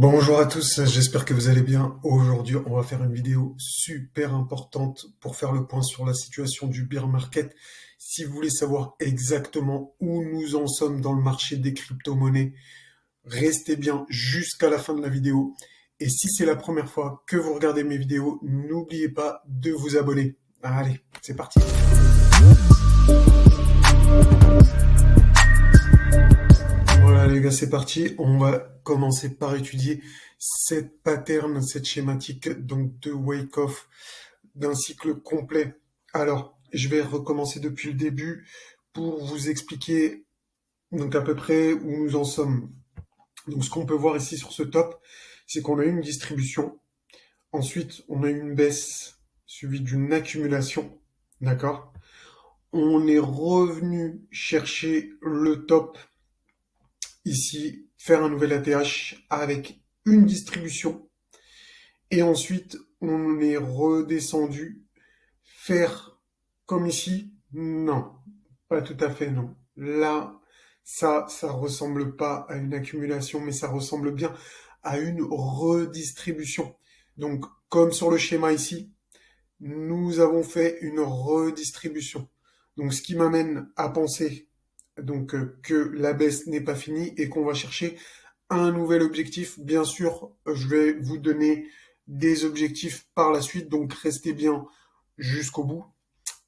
Bonjour à tous, j'espère que vous allez bien. Aujourd'hui, on va faire une vidéo super importante pour faire le point sur la situation du bear market. Si vous voulez savoir exactement où nous en sommes dans le marché des crypto-monnaies, restez bien jusqu'à la fin de la vidéo. Et si c'est la première fois que vous regardez mes vidéos, n'oubliez pas de vous abonner. Allez, c'est parti. Voilà les gars, c'est parti. On va commencer par étudier cette pattern, cette schématique donc de wake-off d'un cycle complet. Alors, je vais recommencer depuis le début pour vous expliquer donc à peu près où nous en sommes. Donc ce qu'on peut voir ici sur ce top, c'est qu'on a eu une distribution. Ensuite, on a eu une baisse suivie d'une accumulation. D'accord? On est revenu chercher le top ici, faire un nouvel ATH avec une distribution. Et ensuite, on est redescendu faire comme ici. Non, pas tout à fait, non. Là, ça ressemble pas à une accumulation, mais ça ressemble bien à une redistribution. Donc, comme sur le schéma ici, nous avons fait une redistribution. Donc, ce qui m'amène à penser que la baisse n'est pas finie et qu'on va chercher un nouvel objectif. Bien sûr, je vais vous donner des objectifs par la suite, donc restez bien jusqu'au bout.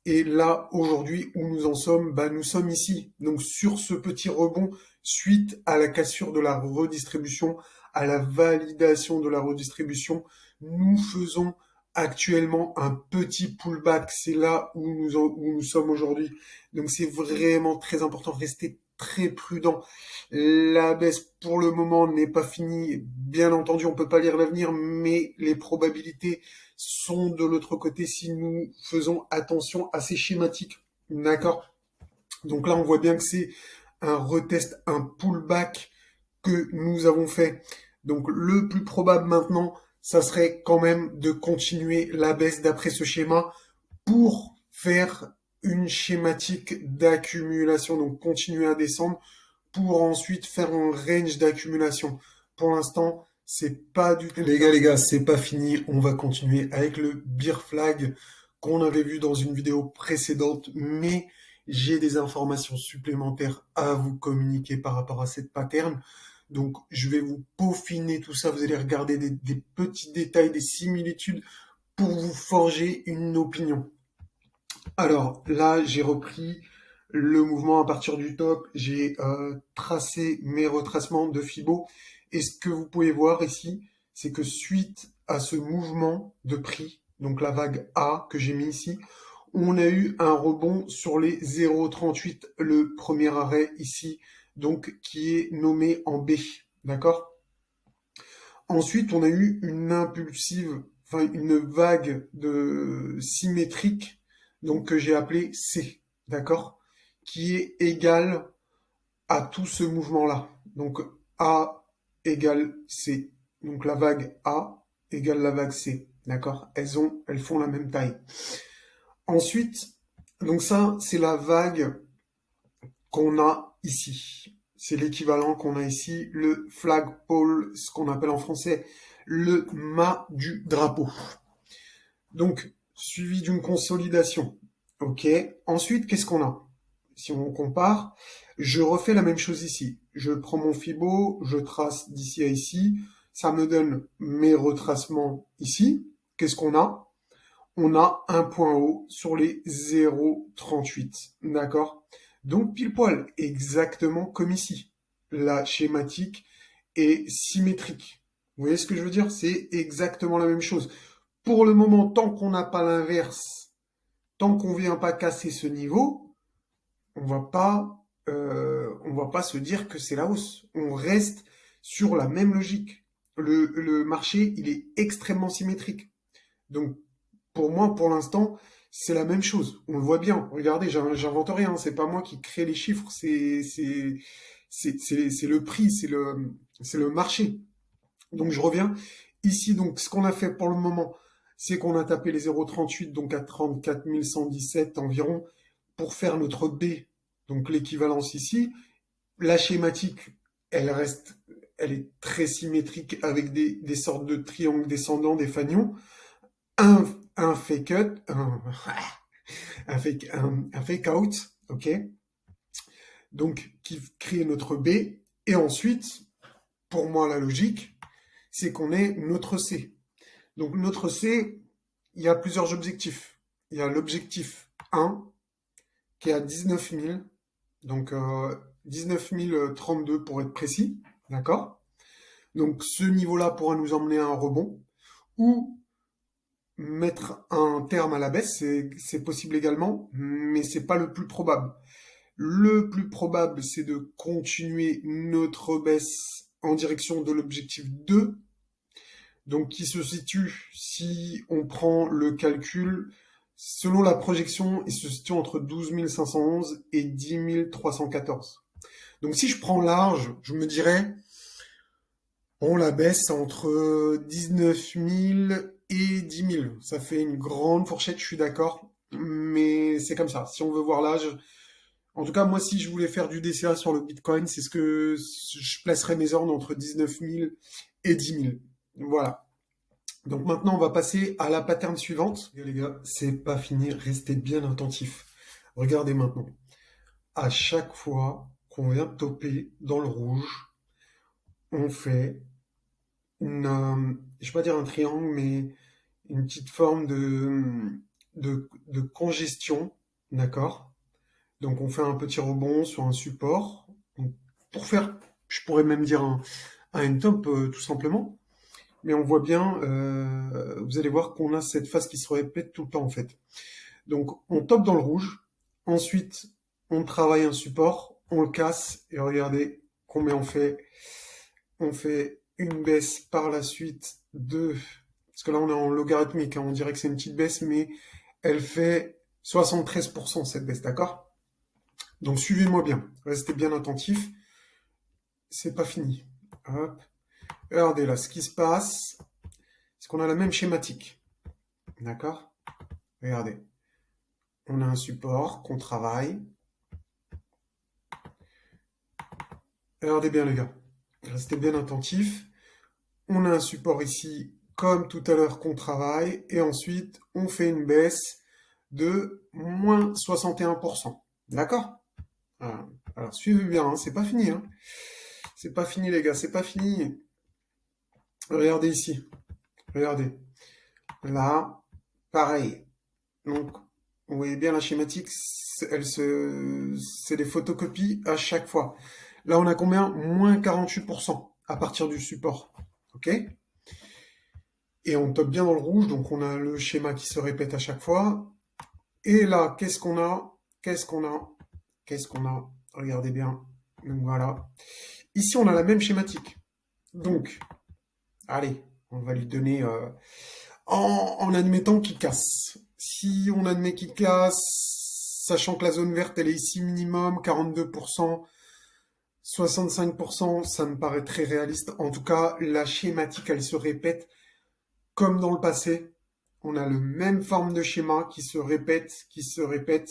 Et là, aujourd'hui, où nous en sommes, nous sommes ici, donc sur ce petit rebond, suite à la cassure de la redistribution, à la validation de la redistribution, nous faisons actuellement un petit pullback. C'est là où nous sommes aujourd'hui. Donc c'est vraiment très important. Restez très prudent. La baisse pour le moment n'est pas finie. Bien entendu, on ne peut pas lire l'avenir, mais les probabilités sont de l'autre côté si nous faisons attention à ces schématiques. D'accord? Donc là, on voit bien que c'est un retest, un pullback que nous avons fait. Donc le plus probable maintenant, ça serait quand même de continuer la baisse d'après ce schéma pour faire une schématique d'accumulation. Donc continuer à descendre pour ensuite faire un range d'accumulation. Pour l'instant, c'est pas du tout. Les gars, c'est pas fini. On va continuer avec le bear flag qu'on avait vu dans une vidéo précédente, mais j'ai des informations supplémentaires à vous communiquer par rapport à cette pattern. Donc, je vais vous peaufiner tout ça. Vous allez regarder des petits détails, des similitudes pour vous forger une opinion. Alors là, j'ai repris le mouvement à partir du top, j'ai tracé mes retracements de Fibo. Et ce que vous pouvez voir ici, c'est que suite à ce mouvement de prix, donc la vague A que j'ai mis ici, on a eu un rebond sur les 0,38, le premier arrêt ici, donc qui est nommé en B. D'accord? Ensuite, on a eu une impulsive, enfin une vague de symétrique, donc que j'ai appelé C, d'accord, qui est égale à tout ce mouvement-là. Donc A égale C. Donc la vague A égale la vague C, d'accord. Elles font la même taille. Ensuite, donc ça, c'est la vague qu'on a ici. C'est l'équivalent qu'on a ici, le flagpole, ce qu'on appelle en français le mât du drapeau. Donc, suivi d'une consolidation. OK. Ensuite, qu'est-ce qu'on a? Si on compare, je refais la même chose ici. Je prends mon Fibo, je trace d'ici à ici. Ça me donne mes retracements ici. Qu'est-ce qu'on a? On a un point haut sur les 0,38. D'accord? Donc pile poil, exactement comme ici. La schématique est symétrique. Vous voyez ce que je veux dire? C'est exactement la même chose. Pour le moment, tant qu'on n'a pas l'inverse, tant qu'on ne vient pas casser ce niveau, on va pas se dire que c'est la hausse. On reste sur la même logique. Le marché, il est extrêmement symétrique. Donc pour moi, pour l'instant, c'est la même chose. On le voit bien. Regardez, j'invente rien. C'est pas moi qui crée les chiffres. C'est le prix, c'est le marché. Donc je reviens ici. Donc ce qu'on a fait pour le moment, c'est qu'on a tapé les 0,38 donc à 34 117 environ pour faire notre B. Donc l'équivalence ici. La schématique, elle reste, elle est très symétrique avec des sortes de triangles descendants, des fanions. Un, un fake out, un fake out, ok? Donc, qui crée notre B. Et ensuite, pour moi, la logique, c'est qu'on ait notre C. Donc, notre C, il y a plusieurs objectifs. Il y a l'objectif 1, qui est à 19 000. Donc, 19 032 pour être précis. D'accord? Donc, ce niveau-là pourra nous emmener à un rebond. Ou mettre un terme à la baisse, c'est possible également, mais c'est pas le plus probable. Le plus probable, c'est de continuer notre baisse en direction de l'objectif 2, donc qui se situe, si on prend le calcul, selon la projection, il se situe entre 12 511 et 10 314. Donc si je prends large, je me dirais, on la baisse entre 19 000 et 10 000. Ça fait une grande fourchette, je suis d'accord, mais c'est comme ça. Si on veut voir l'âge, en tout cas, moi, si je voulais faire du DCA sur le Bitcoin, c'est ce que je placerais mes ordres entre 19 000 et 10 000. Voilà. Donc maintenant, on va passer à la pattern suivante. Et les gars, c'est pas fini, restez bien attentifs. Regardez maintenant. À chaque fois qu'on vient toper dans le rouge, on fait je vais pas dire un triangle, mais une petite forme de congestion, d'accord? Donc on fait un petit rebond sur un support, donc, pour faire, je pourrais même dire un end top tout simplement, mais on voit bien, vous allez voir qu'on a cette phase qui se répète tout le temps en fait. Donc on top dans le rouge, ensuite on travaille un support, on le casse, et regardez combien on fait. On fait une baisse par la suite de... Parce que là, on est en logarithmique, hein, on dirait que c'est une petite baisse, mais elle fait 73% cette baisse, d'accord? Donc suivez-moi bien, restez bien attentifs, c'est pas fini. Hop. Regardez là, ce qui se passe, c'est qu'on a la même schématique, d'accord? Regardez, on a un support qu'on travaille. Regardez bien les gars, restez bien attentifs. On a un support ici, comme tout à l'heure, qu'on travaille, et ensuite, on fait une baisse de moins 61%. D'accord? Voilà. Alors, suivez bien, hein, c'est pas fini. Hein. C'est pas fini, les gars, c'est pas fini. Regardez ici. Regardez. Là, pareil. Donc, vous voyez bien la schématique, c'est des photocopies à chaque fois. Là, on a combien? Moins 48% à partir du support. OK? Et on top bien dans le rouge, donc on a le schéma qui se répète à chaque fois. Et là, qu'est-ce qu'on a? Qu'est-ce qu'on a? Qu'est-ce qu'on a? Regardez bien. Donc voilà. Ici, on a la même schématique. Donc, allez, on va lui donner en admettant qu'il casse. Si on admet qu'il casse, sachant que la zone verte, elle est ici minimum, 42%, 65%, ça me paraît très réaliste. En tout cas, la schématique, elle se répète comme dans le passé. On a le même forme de schéma qui se répète, qui se répète.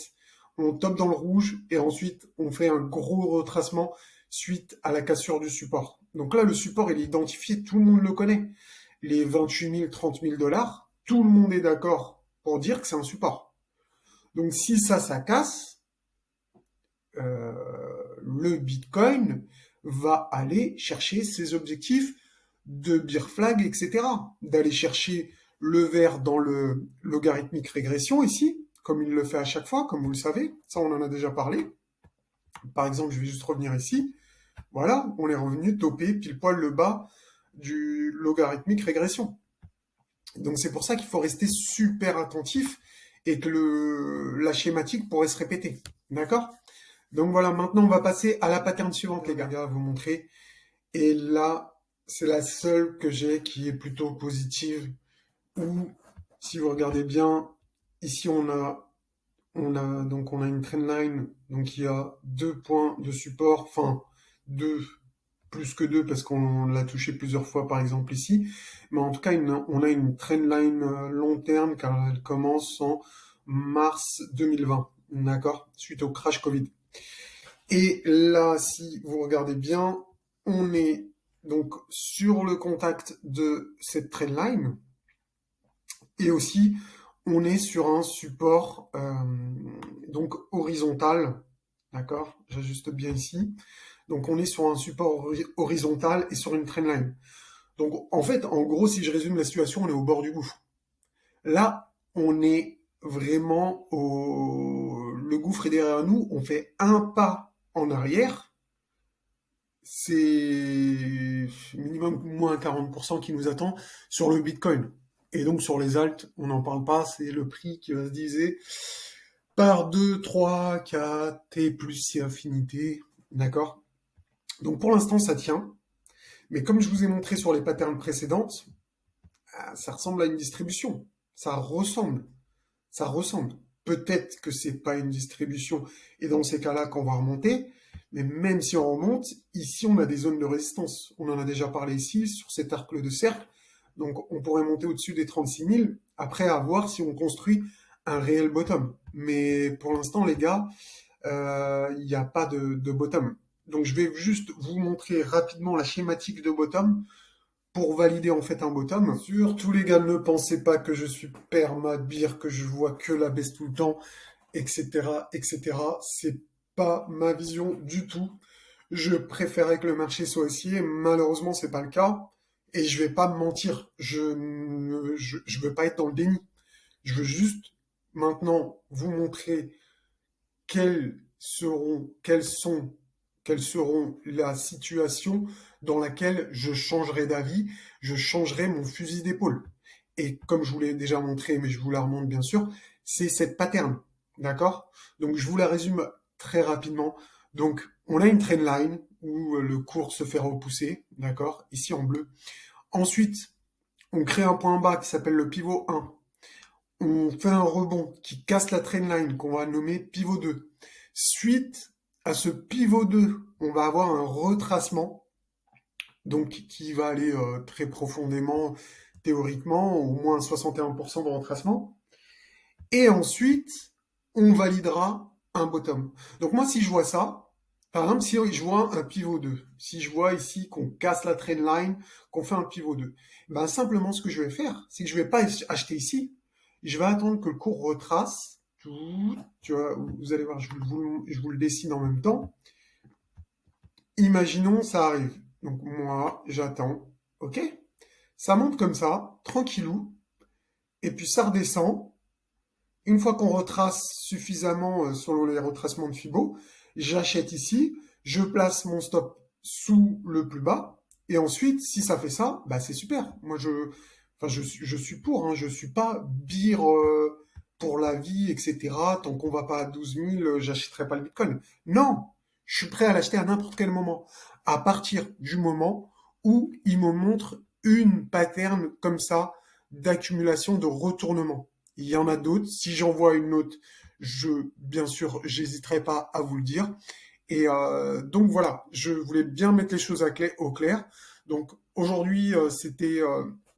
On top dans le rouge et ensuite on fait un gros retracement suite à la cassure du support. Donc là, le support, il est identifié, tout le monde le connaît. Les 28 000, 30 000 dollars, tout le monde est d'accord pour dire que c'est un support. Donc si ça casse, le Bitcoin va aller chercher ses objectifs de bear flag, etc. D'aller chercher le vert dans le logarithmique régression ici, comme il le fait à chaque fois, comme vous le savez. Ça, on en a déjà parlé. Par exemple, je vais juste revenir ici. Voilà, on est revenu toper pile poil le bas du logarithmique régression. Donc c'est pour ça qu'il faut rester super attentif et que la schématique pourrait se répéter. D'accord? Donc voilà, maintenant on va passer à la pattern suivante, les gars, à vous montrer. Et là, c'est la seule que j'ai qui est plutôt positive. Ou, si vous regardez bien, ici on a une trendline, donc il y a 2 points de support, enfin deux, plus que deux parce qu'on l'a touché plusieurs fois par exemple ici, mais en tout cas on a une trendline long terme car elle commence en mars 2020, d'accord, suite au crash Covid. Et là, si vous regardez bien, on est donc sur le contact de cette trendline, et aussi on est sur un support donc horizontal, d'accord? J'ajuste bien ici. Donc on est sur un support horizontal et sur une trendline. Donc en fait, en gros, si je résume la situation, on est au bord du gouffre. Là, on est vraiment au... Le gouffre est derrière nous, on fait un pas en arrière, c'est minimum moins 40% qui nous attend sur le Bitcoin. Et donc sur les alts, on n'en parle pas, c'est le prix qui va se diviser par 2, 3, 4, et plus si infinité, d'accord? Donc pour l'instant, ça tient. Mais comme je vous ai montré sur les patterns précédentes, ça ressemble à une distribution. Ça ressemble. Ça ressemble. Peut-être que c'est pas une distribution et dans ces cas-là qu'on va remonter, mais même si on remonte, ici on a des zones de résistance. On en a déjà parlé ici sur cet arc de cercle. Donc on pourrait monter au-dessus des 36 000 après à voir si on construit un réel bottom. Mais pour l'instant les gars, il n'y a pas de bottom. Donc je vais juste vous montrer rapidement la schématique de bottom pour valider en fait un bottom. Surtout les gars, ne pensez pas que je suis perma-beer, que je vois que la baisse tout le temps, etc., etc. C'est pas ma vision du tout. Je préférais que le marché soit haussier. Malheureusement, c'est pas le cas. Et je vais pas me mentir. Je veux pas être dans le déni. Je veux juste maintenant vous montrer quelles seront la situation dans laquelle je changerai d'avis, je changerai mon fusil d'épaule. Et comme je vous l'ai déjà montré, mais je vous la remonte bien sûr, c'est cette pattern, d'accord? Donc je vous la résume très rapidement. Donc on a une trendline où le cours se fait repousser, d'accord? Ici en bleu. Ensuite, on crée un point bas qui s'appelle le pivot 1. On fait un rebond qui casse la trendline qu'on va nommer pivot 2. Suite à ce pivot 2, on va avoir un retracement, donc qui va aller très profondément, théoriquement, au moins 61% de retracement. Et ensuite, on validera un bottom. Donc moi, si je vois ça, par exemple, si je vois un pivot 2, si je vois ici qu'on casse la trendline, qu'on fait un pivot 2, ben simplement ce que je vais faire, c'est que je ne vais pas acheter ici, je vais attendre que le cours retrace. Tu vois, vous allez voir, je vous le dessine en même temps. Imaginons, ça arrive. Donc moi, j'attends. OK? Ça monte comme ça, tranquillou. Et puis ça redescend. Une fois qu'on retrace suffisamment selon les retracements de Fibo, j'achète ici. Je place mon stop sous le plus bas. Et ensuite, si ça fait ça, bah c'est super. Moi, je suis pour. Hein, je suis pas bire pour la vie, etc. Tant qu'on va pas à 12 000, j'achèterai pas le Bitcoin. Non, je suis prêt à l'acheter à n'importe quel moment. À partir du moment où il me montre une pattern comme ça d'accumulation de retournement. Il y en a d'autres. Si j'en vois une autre, bien sûr, j'hésiterai pas à vous le dire. Et donc voilà, je voulais bien mettre les choses au clair. Donc aujourd'hui, c'était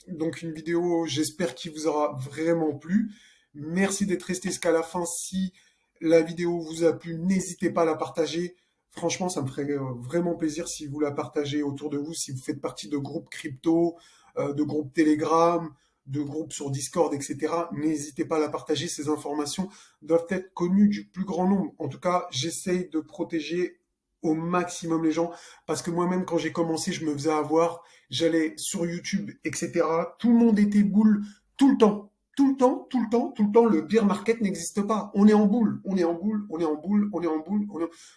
donc une vidéo, j'espère qu'il vous aura vraiment plu. Merci d'être resté jusqu'à la fin. Si la vidéo vous a plu, n'hésitez pas à la partager. Franchement, ça me ferait vraiment plaisir si vous la partagez autour de vous, si vous faites partie de groupes crypto, de groupes Telegram, de groupes sur Discord, etc. N'hésitez pas à la partager. Ces informations doivent être connues du plus grand nombre. En tout cas, j'essaye de protéger au maximum les gens parce que moi-même, quand j'ai commencé, je me faisais avoir. J'allais sur YouTube, etc. Tout le monde était boule tout le temps. Tout le temps, tout le temps, tout le temps, le bear market n'existe pas. On est en boule, on est en boule, on est en boule, on est en boule.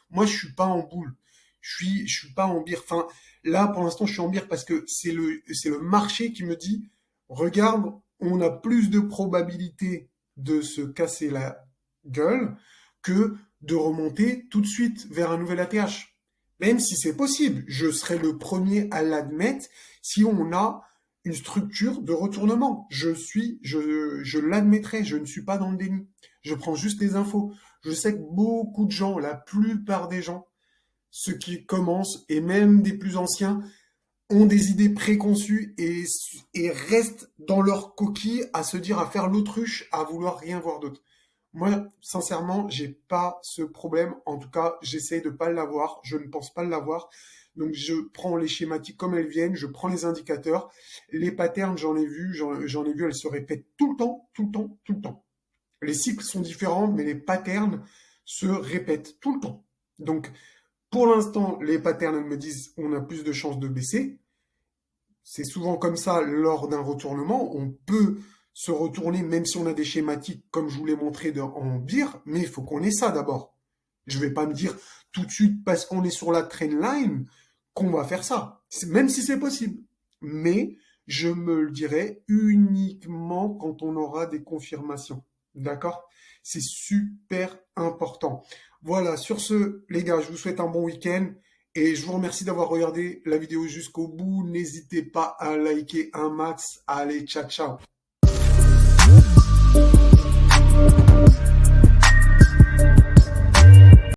Moi, je suis pas en boule. Je suis pas en bear. Enfin, là, pour l'instant, je suis en bear parce que c'est le marché qui me dit, regarde, on a plus de probabilité de se casser la gueule que de remonter tout de suite vers un nouvel ATH. Même si c'est possible, je serai le premier à l'admettre si on a une structure de retournement. Je l'admettrai, je ne suis pas dans le déni. Je prends juste les infos. Je sais que beaucoup de gens, la plupart des gens, ceux qui commencent et même des plus anciens, ont des idées préconçues et restent dans leur coquille à se dire, à faire l'autruche, à vouloir rien voir d'autre. Moi, sincèrement, j'ai pas ce problème. En tout cas, j'essaye de pas l'avoir. Je ne pense pas l'avoir. Donc, je prends les schématiques comme elles viennent, je prends les indicateurs. Les patterns, j'en ai vu, elles se répètent tout le temps, tout le temps, tout le temps. Les cycles sont différents, mais les patterns se répètent tout le temps. Donc, pour l'instant, les patterns, elles me disent on a plus de chances de baisser. C'est souvent comme ça lors d'un retournement. On peut se retourner même si on a des schématiques comme je vous l'ai montré en BIR, mais il faut qu'on ait ça d'abord. Je ne vais pas me dire tout de suite parce qu'on est sur la trendline qu'on va faire ça, même si c'est possible. Mais je me le dirai uniquement quand on aura des confirmations. D'accord? C'est super important. Voilà, sur ce, les gars, je vous souhaite un bon week-end et je vous remercie d'avoir regardé la vidéo jusqu'au bout. N'hésitez pas à liker un max. Allez, ciao, ciao.